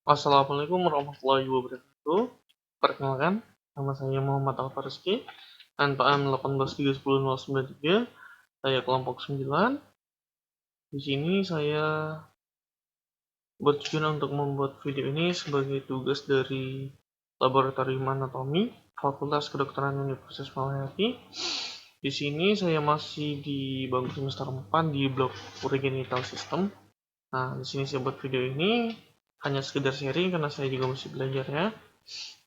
Assalamualaikum warahmatullahi wabarakatuh. Perkenalkan, nama saya Muhammad Alfa Rizky, NPM 1831093. Saya kelompok 9. Di sini saya bertujuan untuk membuat video ini sebagai tugas dari Laboratorium Anatomi Fakultas Kedokteran Universitas Malayati. Di sini saya masih di bangku semester 4 di blok Urogenital System. Nah, di sini saya buat video ini hanya sekedar sharing karena saya juga masih belajar ya.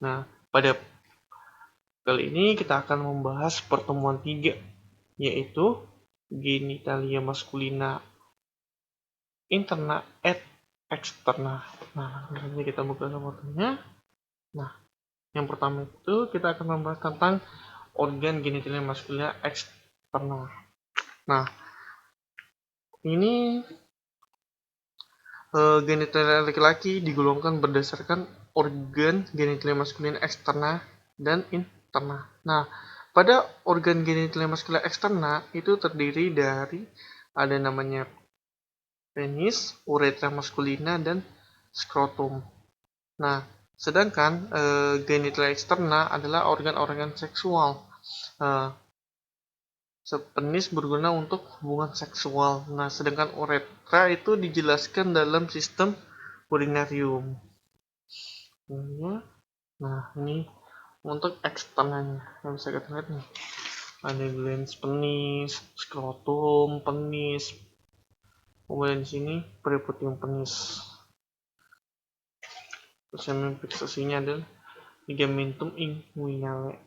Nah, pada kali ini kita akan membahas pertemuan 3, yaitu genitalia maskulina interna et externa. Nah, nanti kita buka fotonya. Nah, yang pertama itu kita akan membahas tentang organ genitalia maskulina externa. Nah, ini genitalia laki-laki digolongkan berdasarkan organ genitalia maskulina externa dan interna. Nah, pada organ genitalia maskulina externa itu terdiri dari ada namanya penis, uretra maskulina, dan skrotum. Nah, sedangkan genitalia externa adalah organ-organ seksual. Penis berguna untuk hubungan seksual. Nah, sedangkan uretra itu dijelaskan dalam sistem urinarium. Nah, ini untuk eksternalnya yang bisa kita lihat nih. Ada glans penis, skrotum penis, kemudian di sini periputium penis. Terus yang fiksasinya adalah ligamentum inguinale.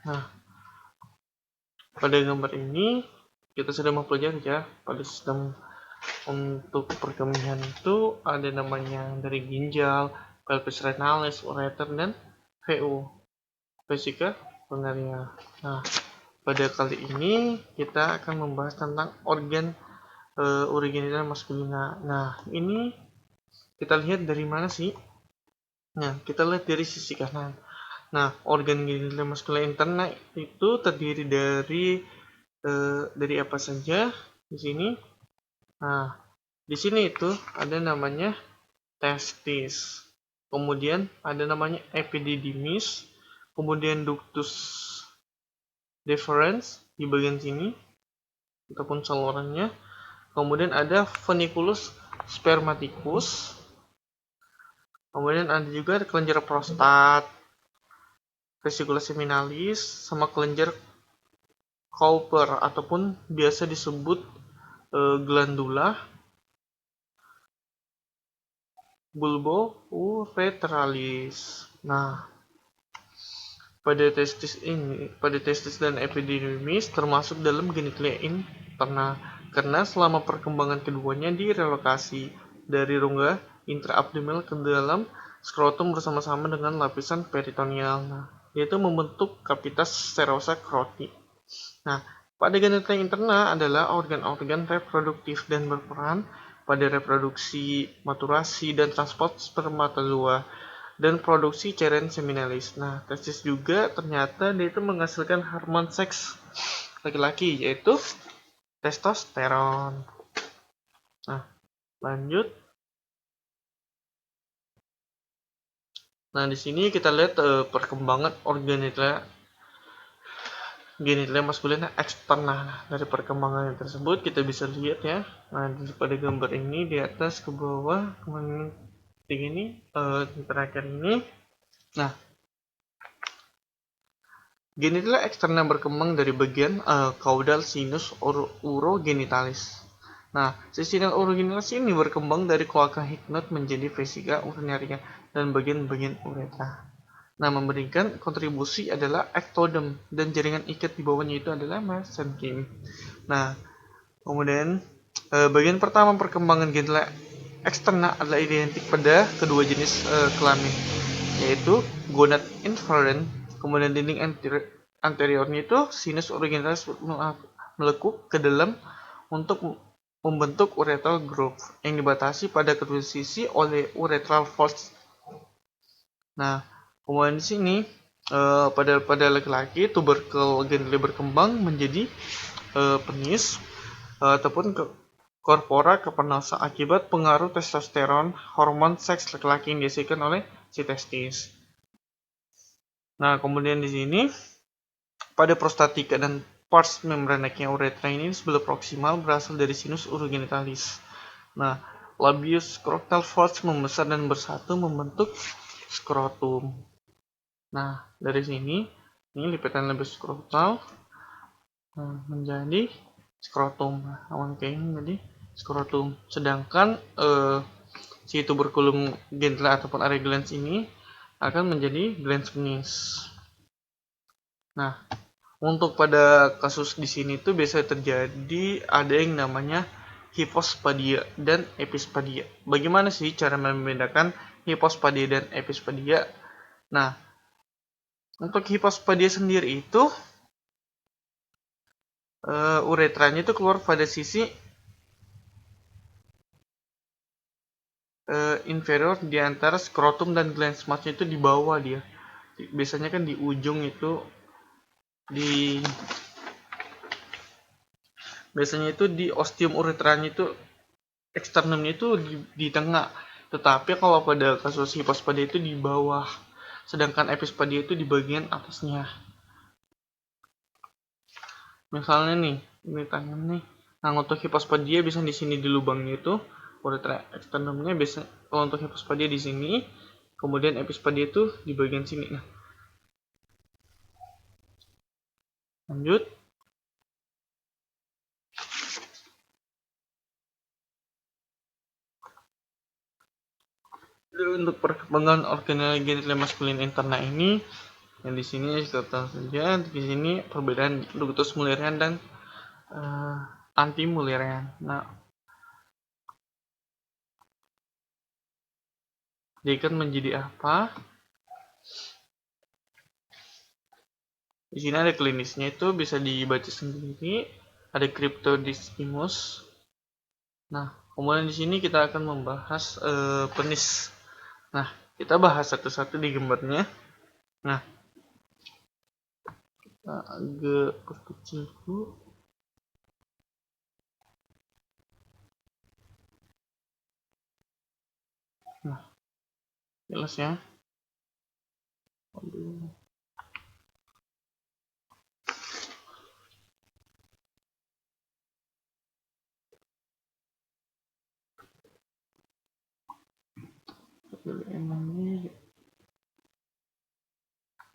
Nah, pada gambar ini kita sudah mempelajari ya pada sistem untuk perkemihan itu ada namanya dari ginjal, pelvis renalis, ureter, dan VU, vesika urinaria. Nah, pada kali ini kita akan membahas tentang organ urogenital maskulina. Nah, ini kita lihat dari mana sih? Nah, kita lihat dari sisi kanan. Nah, organ genital maskulin interna itu terdiri dari apa saja di sini? Nah, di sini itu ada namanya testis. Kemudian ada namanya epididymis, kemudian ductus deferens di bagian sini ataupun salurannya. Kemudian ada funiculus spermaticus. Kemudian ada juga kelenjar prostat, vesicula seminalis, sama kelenjar Cowper ataupun biasa disebut glandula bulbo-uretralis. Nah, pada testis dan epididymis termasuk dalam genitalia interna karena selama perkembangan keduanya direlokasi dari rongga intraabdominal ke dalam skrotum bersama-sama dengan lapisan peritoneal. Nah, yaitu membentuk cavitas serosa croti. Nah, pada genitalia interna adalah organ-organ reproduktif dan berperan pada reproduksi, maturasi, dan transport spermatozoa dan produksi cairan seminalis. Nah, testis juga ternyata dia itu menghasilkan hormon seks laki-laki yaitu testosteron. Nah, lanjut. Nah, di sini kita lihat perkembangan organ genitalia maskulina eksterna. Dari perkembangan tersebut kita bisa lihat ya. Nah, pada gambar ini di atas ke bawah, kemudian ini terakhir ini. Nah, genitalia eksterna berkembang dari bagian caudal sinus urogenitalis. Nah, sinus urogenitalis ini berkembang dari cloaca hypnoid menjadi vesika urinaria dan bagian-bagian uretra. Nah, memberikan kontribusi adalah ectoderm dan jaringan ikat di bawahnya itu adalah mesenchyme. Nah, kemudian bagian pertama perkembangan genitalia eksterna adalah identik pada kedua jenis kelamin, yaitu gonad inferens. Kemudian dinding anteriornya itu sinus urogenitalis melekuk ke dalam untuk membentuk urethral groove yang dibatasi pada kedua sisi oleh urethral fossa. Nah, kemudian di sini pada laki-laki tuberkel genitali berkembang menjadi penis ataupun korpora kepernosa akibat pengaruh testosteron, hormon seks laki-laki yang dihasilkan oleh si testis. Nah, kemudian di sini pada prostatika dan pars membranaknya uretra ini sebelah proksimal berasal dari sinus urogenitalis. Nah, labius scrotal force membesar dan bersatu membentuk skrotum. Nah, dari sini ini lipatan labius scrotal menjadi skrotum. Nah, oke, jadi skrotum. Sedangkan si tuberculum genital ataupun area glans ini akan menjadi glans penis. Nah, untuk pada kasus di sini tuh biasa terjadi ada yang namanya hipospadia dan epispadia. Bagaimana sih cara membedakan hipospadia dan epispadia? Nah, untuk hipospadia sendiri itu uretranya itu keluar pada sisi inferior di antara skrotum dan glans matnya itu di bawah dia. Biasanya kan di ujung itu biasanya itu di ostium uretranya itu eksternumnya itu di tengah. Tetapi kalau pada kasus hipospadia itu di bawah. Sedangkan epispadia itu di bagian atasnya. Misalnya nih, ini tangan nih. Nah, untuk hipospadia bisa di sini di lubangnya itu uretra eksternumnya biasa. Kalau untuk hipospadia di sini, kemudian epispadia itu di bagian sini. Nah, lanjut. Untuk perkembangan organel genital maskulin interna ini, yang di sini kita tahu saja, di sini perbedaan ductus Mullerian dan anti Mullerian. Nah, dia akan menjadi apa? Di sini ada klinisnya, itu bisa dibaca sendiri. Ada cryptodismus. Nah, kemudian di sini kita akan membahas penis. Nah, kita bahas satu-satu di gambarnya. Nah, kita agak perkecil dulu. Nah, jelas ya. Aduh.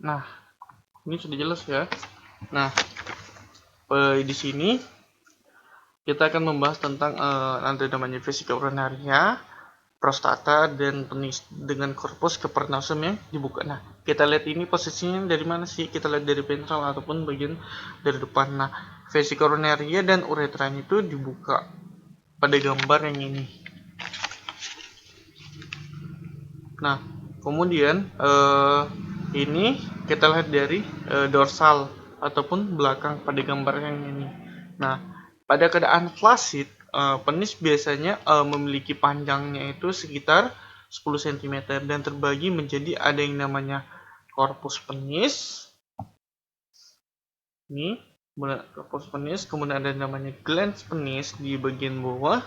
Nah, ini sudah jelas ya. Nah, di sini kita akan membahas tentang nanti namanya vesika urinaria, prostata, dan penis dengan korpus cavernosum yang dibuka. Nah, kita lihat ini posisinya dari mana sih? Kita lihat dari ventral ataupun bagian dari depan. Nah, vesika urinaria dan uretranya itu dibuka pada gambar yang ini. Nah, kemudian ini kita lihat dari dorsal ataupun belakang pada gambar yang ini. Nah, pada keadaan flasid, penis biasanya memiliki panjangnya itu sekitar 10 cm dan terbagi menjadi ada yang namanya korpus penis. Ini korpus penis, kemudian ada namanya glans penis di bagian bawah.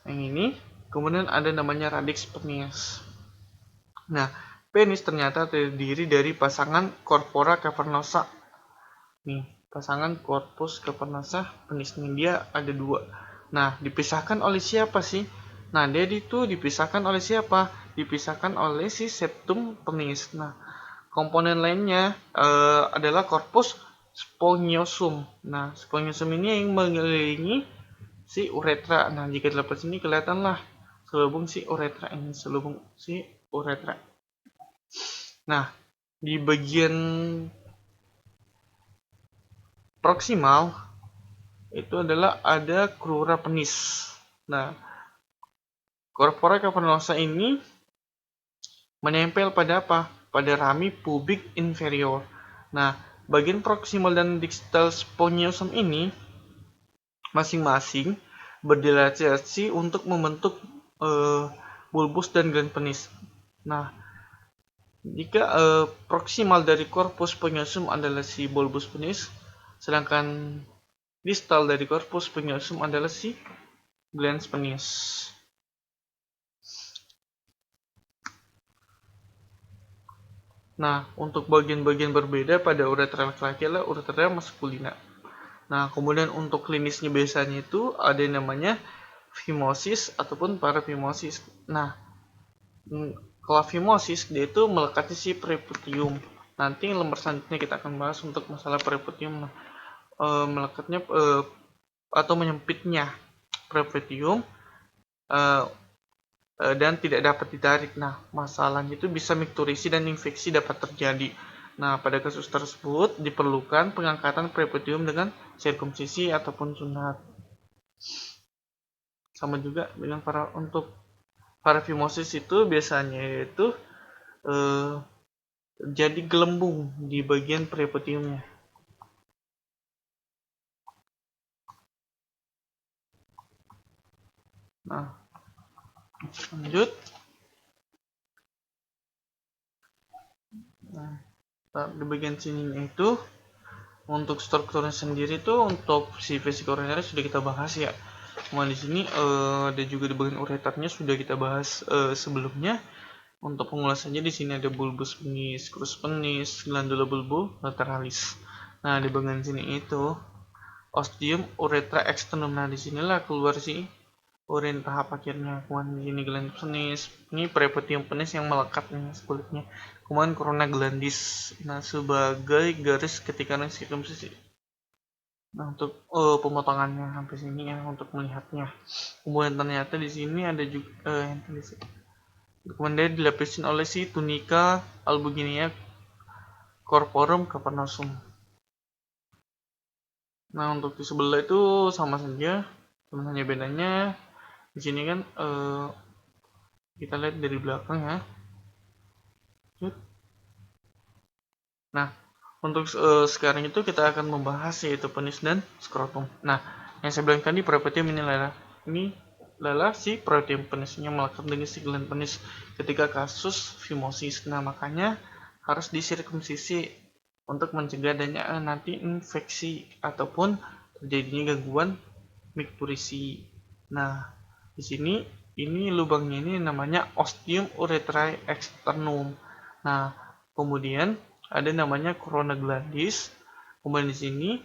Yang ini, kemudian ada namanya radix penis. Nah, penis ternyata terdiri dari pasangan corpora cavernosa. Nih, pasangan corpus cavernosa penisnya dia ada dua. Nah, dipisahkan oleh siapa sih? Nah, dia itu dipisahkan oleh siapa? Dipisahkan oleh si septum penis. Nah, komponen lainnya adalah corpus spongiosum. Nah, spongiosum ini yang mengelilingi si uretra. Nah, jika dilepas sini kelihatanlah selubung si uretra ini, selubung si uretra. Nah, di bagian proksimal itu adalah ada crura penis. Nah, corpora cavernosa ini menempel pada apa? Pada rami pubik inferior. Nah, bagian proksimal dan distal spongiosum ini masing-masing berdilatasi untuk membentuk bulbus dan gland penis. Nah, Jika proksimal dari korpus pengiosum adalah si bulbus penis, sedangkan distal dari korpus pengiosum adalah si glans penis. Nah, untuk bagian-bagian berbeda pada uretra laki-laki adalah uretra maskulina. Nah, kemudian untuk klinisnya biasanya itu ada yang namanya fimosis ataupun parafimosis. Nah, kalau fimosis dia itu melekati si preputium. Nanti lembar selanjutnya kita akan bahas untuk masalah preputium. Nah, melekatnya atau menyempitnya preputium dan tidak dapat ditarik. Nah, masalahnya itu bisa mikturisi dan infeksi dapat terjadi. Nah, pada kasus tersebut diperlukan pengangkatan preputium dengan sirkumsisi ataupun sunat. Sama juga dengan untuk parafimosis itu biasanya itu jadi gelembung di bagian preputiumnya. Nah, lanjut. Nah, di bagian sini itu untuk strukturnya sendiri tuh untuk si vesicoroner sudah kita bahas ya. Kemudian di sini ada juga di bagian ureternya sudah kita bahas sebelumnya. Untuk pengulasannya di sini ada bulbus penis, crus penis, glandula bulbo lateralis. Nah, di bagian sini itu ostium uretra externum. Nah, disinilah keluar si urin tahap akhirnya. Kemudian ini glandus penis, ini preputium penis yang melekat nih kulitnya. Kemudian corona glandis, nah sebagai garis ketika sirkumsisi. Nah, untuk pemotongannya sampai sini ya untuk melihatnya. Kemudian ternyata di sini ada juga kemudian dilapisin oleh si tunica albuginea corporum cavernosum. Nah, untuk di sebelah itu sama saja, cuma hanya bedanya di sini kan kita lihat dari belakang ya. Nah, untuk sekarang itu kita akan membahas yaitu penis dan skrotum. Nah, yang saya bilang tadi preputium ini adalah si preputium penisnya melekat dengan si gland penis ketika kasus fimosis. Nah, makanya harus disirkumsisi untuk mencegah adanya nanti infeksi ataupun terjadinya gangguan mikturisi. Nah, di sini ini lubangnya ini namanya ostium urethrae externum. Nah, kemudian ada namanya corona glandis. Kemudian di sini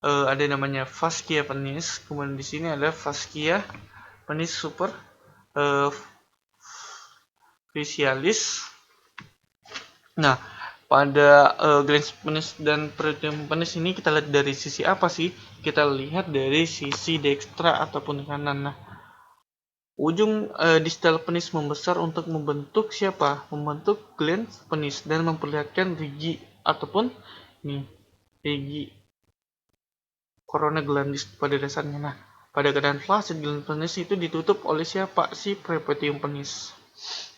ada namanya fascia penis. Kemudian di sini ada fascia penis superficialis. Nah, pada glans penis dan preputium penis ini kita lihat dari sisi apa sih? Kita lihat dari sisi dekstra ataupun kanan. Nah, ujung distal penis membesar untuk membentuk siapa? Membentuk glans penis dan memperlihatkan rigi ataupun nih rigi corona glandis pada dasarnya. Nah, pada keadaan flaccid glans penis itu ditutup oleh siapa? Si preputium penis.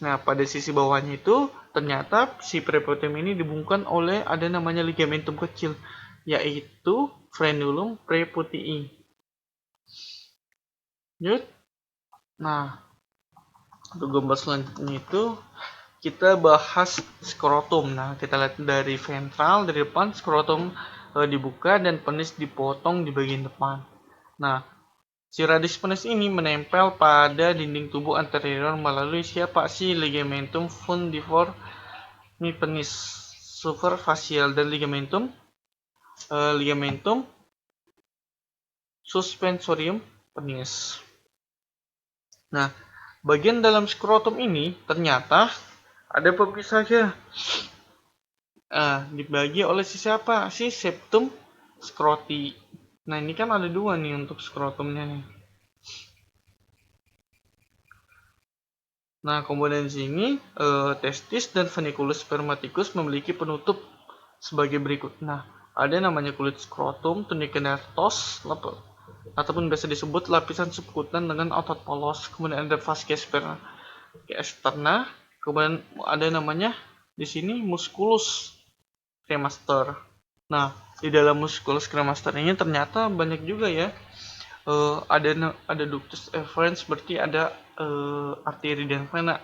Nah, pada sisi bawahnya itu ternyata si preputium ini dibungkam oleh ada namanya ligamentum kecil, yaitu frenulum preputii. Nah, untuk gambar selanjutnya itu kita bahas skrotum. Nah, kita lihat dari ventral, dari depan skrotum dibuka dan penis dipotong di bagian depan. Nah, si radix penis ini menempel pada dinding tubuh anterior melalui siapa sih ligamentum fundiformis penis superficial dan ligamentum suspensorium penis. Nah, bagian dalam skrotum ini ternyata ada pemisahnya. Dibagi oleh si siapa? Si septum skroti. Nah, ini kan ada dua nih untuk skrotumnya nih. Nah, kemudian di sini testis dan funiculus spermaticus memiliki penutup sebagai berikut. Nah, ada namanya kulit skrotum, tunica nertos, ataupun biasa disebut lapisan subkutan dengan otot polos. Kemudian ada fascia externa. Kemudian ada namanya di sini musculus cremaster. Nah, di dalam musculus cremaster ini ternyata banyak juga ya. Ada ductus efferens berarti ada arteri dan vena.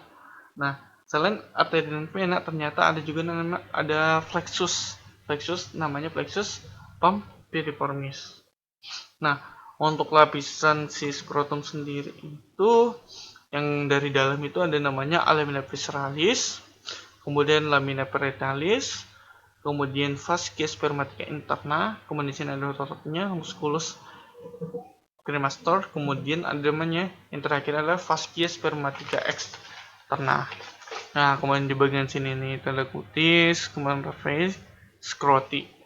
Nah, Selain arteri dan vena, ternyata ada juga ada flexus. Namanya flexus piriformis. Nah, untuk lapisan si skrotum sendiri itu yang dari dalam itu ada namanya lamina visceralis, kemudian lamina parietalis, kemudian fascia spermatica interna, kemudian di sini ada ototnya musculus cremaster, kemudian ada namanya yang terakhir adalah fascia spermatica externa. Nah, kemudian di bagian sini nih tanda kutis, kemudian referensi skroti.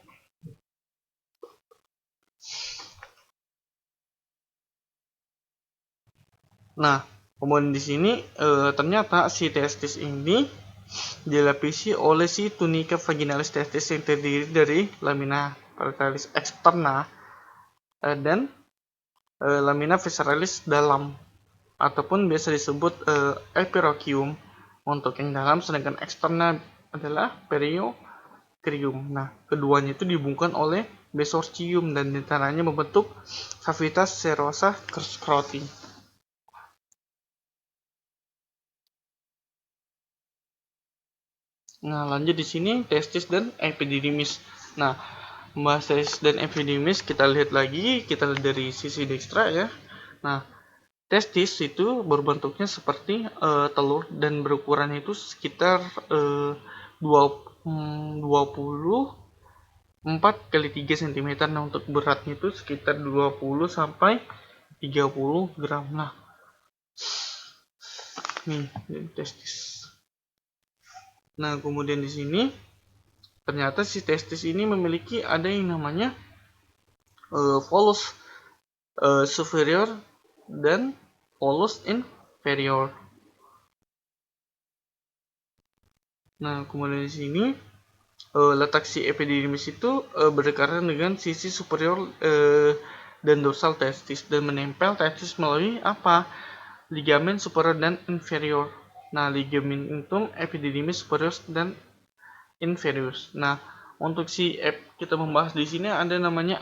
Nah, kemudian di sini ternyata si testis ini dilapisi oleh si tunica vaginalis testis yang terdiri dari lamina parietalis externa dan lamina visceralis dalam, ataupun biasa disebut epirochium untuk yang dalam, sedangkan eksterna adalah periocrium. Nah, keduanya itu dihubungkan oleh mesorchium dan diantaranya membentuk cavitas serosa scroti. Nah, lanjut di sini testis dan epididymis. Nah, membahas testis dan epididymis kita lihat dari sisi dekstra ya. Nah, testis itu berbentuknya seperti telur dan berukuran itu sekitar 24 kali 3 cm. Nah, untuk beratnya itu sekitar 20 sampai 30 gram. Nah, nih testis. Nah, kemudian di sini ternyata si testis ini memiliki ada yang namanya volus superior dan volus inferior. Nah, kemudian di sini letak si epididymis itu berdekatan dengan sisi superior dan dorsal testis dan menempel testis melalui apa? Ligamen superior dan inferior. Nah, ligamentum epididymis superior dan inferior. Nah, untuk kita membahas di sini ada namanya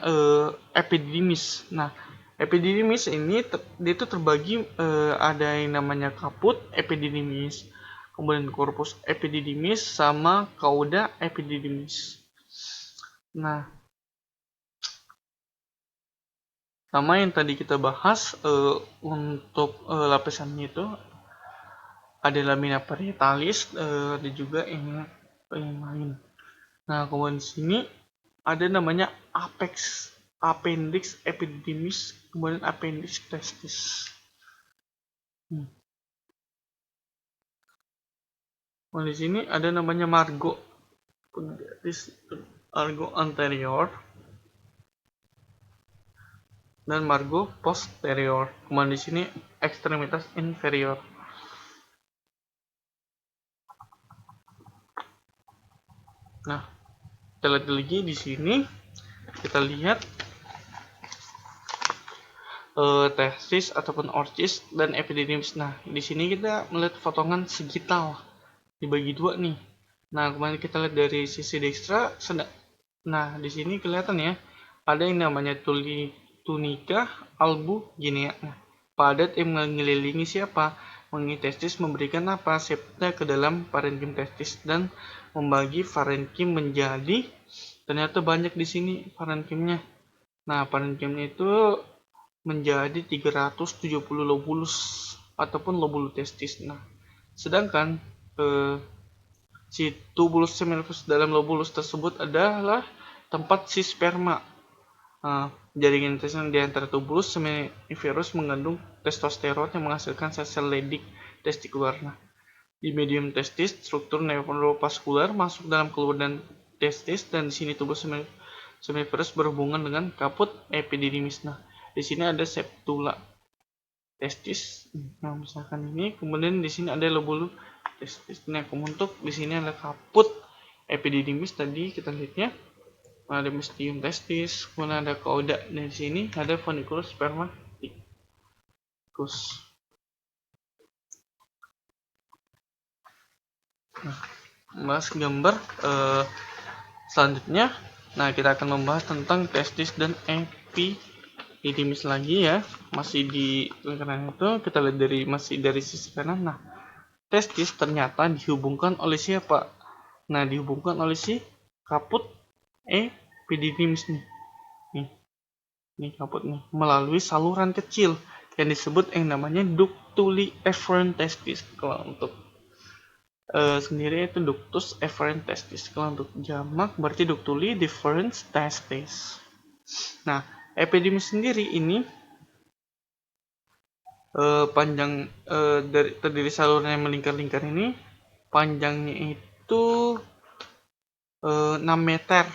epididymis. Nah, epididymis ini dia itu terbagi ada yang namanya kaput epididymis, kemudian korpus epididymis sama cauda epididymis. Nah, sama yang tadi kita bahas untuk lapisannya itu ada lamina parietalis, ada juga yang lain. Nah, kemudian di sini ada namanya appendix epididymis, kemudian appendix testis. Nah, di sini ada namanya margo anterior dan margo posterior. Kemudian di sini ekstremitas inferior. Nah, kita lihat lagi di sini. Kita lihat testis ataupun orchis dan epididymis. Nah, di sini kita melihat potongan segital dibagi dua nih. Nah, kemarin kita lihat dari sisi dekstra. Nah, di sini kelihatan ya, ada yang namanya tunica albuginea. Nah, padat yang mengelilingi siapa? Mengelilingi testis, memberikan apa? Septa ke dalam parenkim testis dan membagi parenkim menjadi, ternyata banyak di sini parenkimnya. Nah, parenkimnya itu menjadi 370 lobulus ataupun lobulus testis. Nah, sedangkan si tubulus seminiferus dalam lobulus tersebut adalah tempat si sperma. Jaringan intestin di antara tubulus seminiferus mengandung testosteron yang menghasilkan sel ledik testikular. Nah, di medium testis struktur neurovaskular masuk dalam keluaran testis dan di sini tubulus seminiferus berhubungan dengan kaput epididymis. Nah, di sini ada septula testis. Nah, misalkan ini, kemudian di sini ada lobulus testis. Nah, untuk di sini ada kaput epididymis tadi kita lihatnya. Ada medium testis, kemudian ada cauda, dan di sini ada funiculus spermaticus. Nah, membahas gambar selanjutnya. Nah, kita akan membahas tentang testis dan epididymis lagi ya. Masih di lingkaran itu kita lihat masih dari sisi kanan. Nah, testis ternyata dihubungkan oleh siapa? Nah, dihubungkan oleh si kaput epididymis nih. Nih kaput nih, melalui saluran kecil yang disebut yang namanya ductuli efferent testis. Kalau untuk sendiri itu ductus efferent testis. Kalau untuk jamak berarti ductuli deferens testis. Nah, epididymis sendiri ini panjang terdiri saluran yang melingkar-lingkar ini, panjangnya itu 6 meter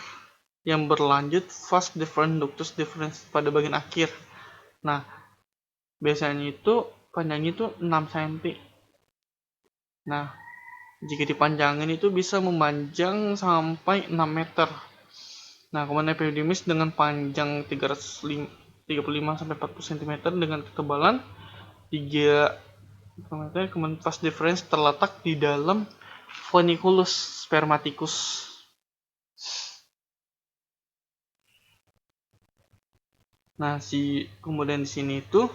yang berlanjut vas deferens ductus deferens pada bagian akhir. Nah, biasanya itu panjangnya itu 6 cm. Nah, jika dipanjangin itu bisa memanjang sampai 6 meter. Nah, kemudian epididymis dengan panjang 35 sampai 40 cm dengan ketebalan 3 cm. Kemudian vas deferens terletak di dalam funiculus spermaticus. Nah, kemudian di sini itu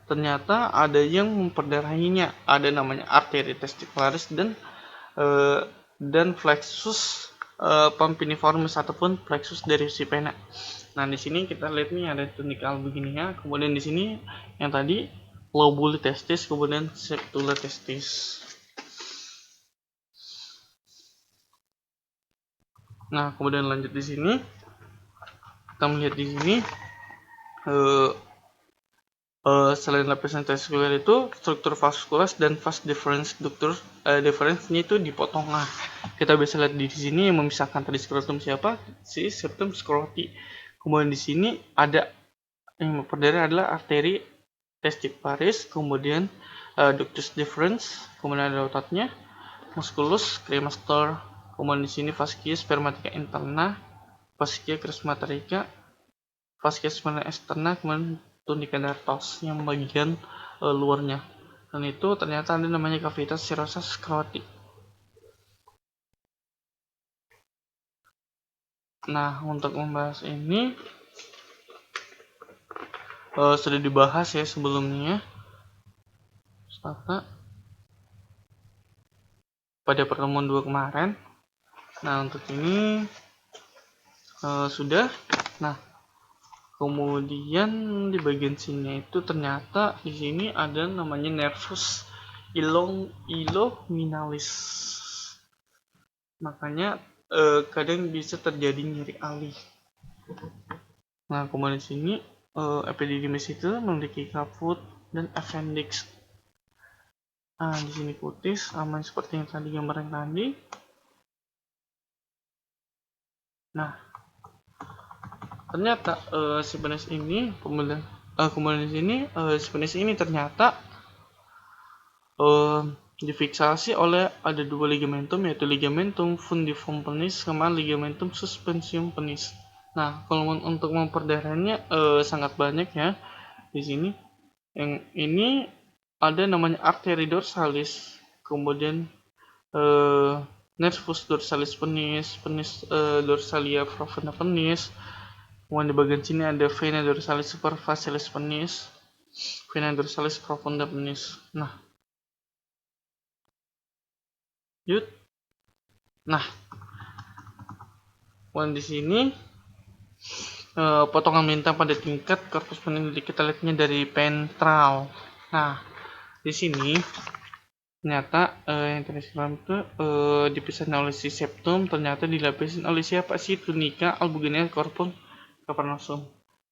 ternyata ada yang memperdarahinya, ada namanya arteri testicularis dan flexus pampiniformis ataupun flexus derivsipena. Nah, di sini kita lihat nih ada tunikal begini ya. Kemudian di sini yang tadi lobuli testis, kemudian septula testis. Nah, kemudian lanjut di sini kita melihat di sini selain lapisan testikuler itu struktur vaskulas dan vas deferens deferensnya itu dipotong. Nah, kita bisa lihat di sini yang memisahkan tadi skrotum siapa? Si septum scroti. Kemudian di sini ada yang memperdiri adalah arteri testicularis, kemudian ductus deferens, kemudian ada ototnya, musculus cremaster, kemudian di sini fascia spermatica interna, fascia crematorica, fascia spermatica externa, kemudian tunica dartos yang bagian luarnya. Dan itu ternyata ada namanya cavitas serosa scroti. Nah, untuk membahas ini sudah dibahas ya sebelumnya pada pertemuan 2 kemarin. Nah, untuk ini sudah. Nah, kemudian di bagian sini itu ternyata di sini ada namanya nervus iliominalis. Makanya kadang bisa terjadi nyeri alih. Nah, kemudian di sini epididymis itu memiliki kaput dan appendix. Nah, di sini kutis aman seperti yang tadi gambar yang tadi. Nah, ternyata si penis ini kemudian di sini si penis ini ternyata difiksasi oleh ada 2 ligamentum, yaitu ligamentum fundiform penis sama ligamentum suspensium penis. Nah, kalau untuk memperdarahannya sangat banyak ya. Di sini yang ini ada namanya arteri dorsalis, kemudian nervus dorsalis penis dorsalia profunda penis. Kemudian di bagian sini ada vena dorsalis superficialis penis, vena dorsalis profunda penis. Nah, kemudian di sini potongan bintang pada tingkat korpus penis kita lihatnya dari ventral. Nah, di sini ternyata yang tersiram itu dipisahkan oleh si septum, ternyata dilapisin oleh siapa sih? Tunica albuginea corpus cavernosum.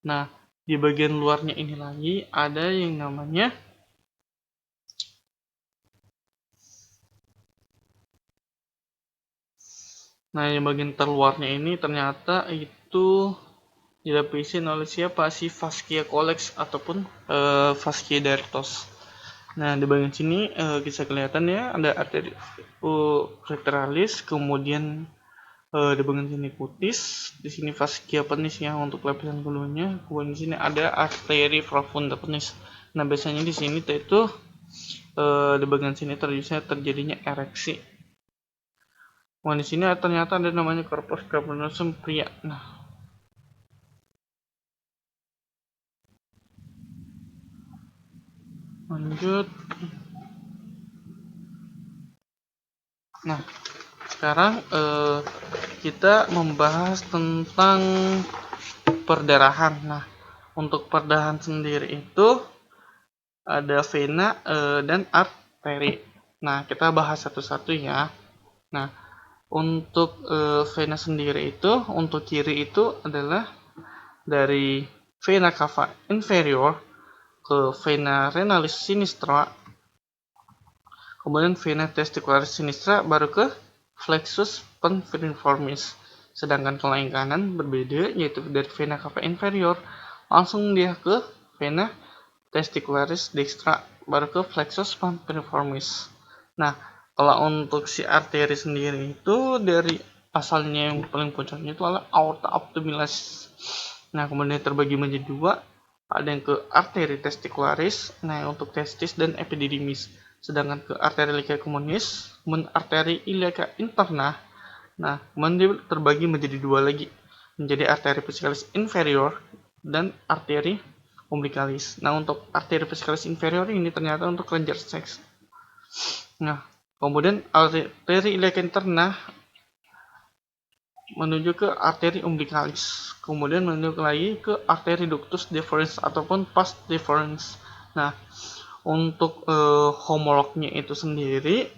Nah, di bagian luarnya ini lagi ada yang namanya yang bagian terluarnya ini ternyata itu dilapisin oleh siapa sih? Fascia colex ataupun fascia dartos. Nah, di bagian sini bisa kelihatan ya ada arteri recturalis, kemudian di bagian sini kutis, di sini fascia penis ya untuk lapisan keduanya, kemudian di sini ada arteri profunda penis. Nah, biasanya di sini itu di bagian sini terjadinya ereksi. Kemudian di sini ternyata ada namanya corpus cavernosum pria. Nah, lanjut. Nah, sekarang kita membahas tentang perdarahan. Nah, untuk perdarahan sendiri itu ada vena dan arteri. Nah, kita bahas satu-satu ya. Nah, untuk vena sendiri itu, untuk kiri itu adalah dari vena cava inferior ke vena renalis sinistra, kemudian vena testicularis sinistra, baru ke flexus pemphidiformis. Sedangkan kalau yang kanan berbeda, yaitu dari vena cava inferior langsung dia ke vena testicularis dextra, baru ke flexus pemphidiformis. Nah, kalau untuk si arteri sendiri itu dari asalnya yang paling puncaknya itu adalah aorta abdominalis. Nah, kemudian terbagi menjadi dua, ada yang ke arteri testicularis, nah untuk testis dan epididymis. Sedangkan ke arteri iliaca communis, kemudian arteri iliaca interna. Nah, kemudian terbagi menjadi dua lagi, menjadi arteri vesikalis inferior dan arteri umbilicalis. Nah, untuk arteri vesikalis inferior ini ternyata untuk kelenjar seks. Nah, kemudian arteri iliaca interna menuju ke arteri umbilicalis, kemudian menuju lagi ke arteri ductus deferens ataupun pars deferens. Nah, untuk homolognya itu sendiri,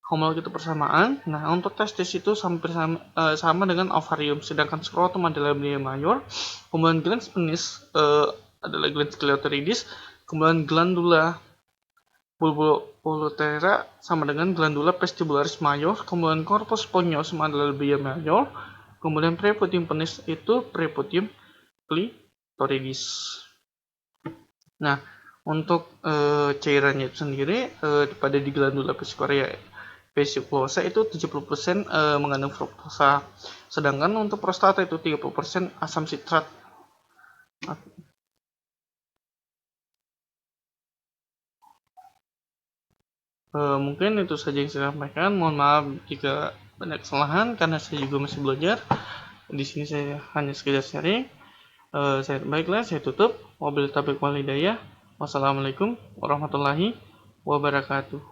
homolog itu persamaan. Nah, untuk testis itu hampir sama dengan ovarium, sedangkan skrotum adalah labia major, kemudian glans penis adalah glans clitoridis, kemudian glandula bulboretera sama dengan glandula vestibularis major, kemudian corpus spongiosum adalah labia major, kemudian preputium penis itu preputium clitoridis. Nah, untuk cairannya itu sendiri pada di glandula vesiculosa itu 70% mengandung fruktosa, sedangkan untuk prostata itu 30% asam sitrat. Mungkin itu saja yang saya sampaikan. Mohon maaf jika banyak kesalahan karena saya juga masih belajar. Di sini saya hanya sekedar sharing. Baiklah, saya tutup. Wabillahi taufiq wal hidayah. Wassalamualaikum warahmatullahi wabarakatuh.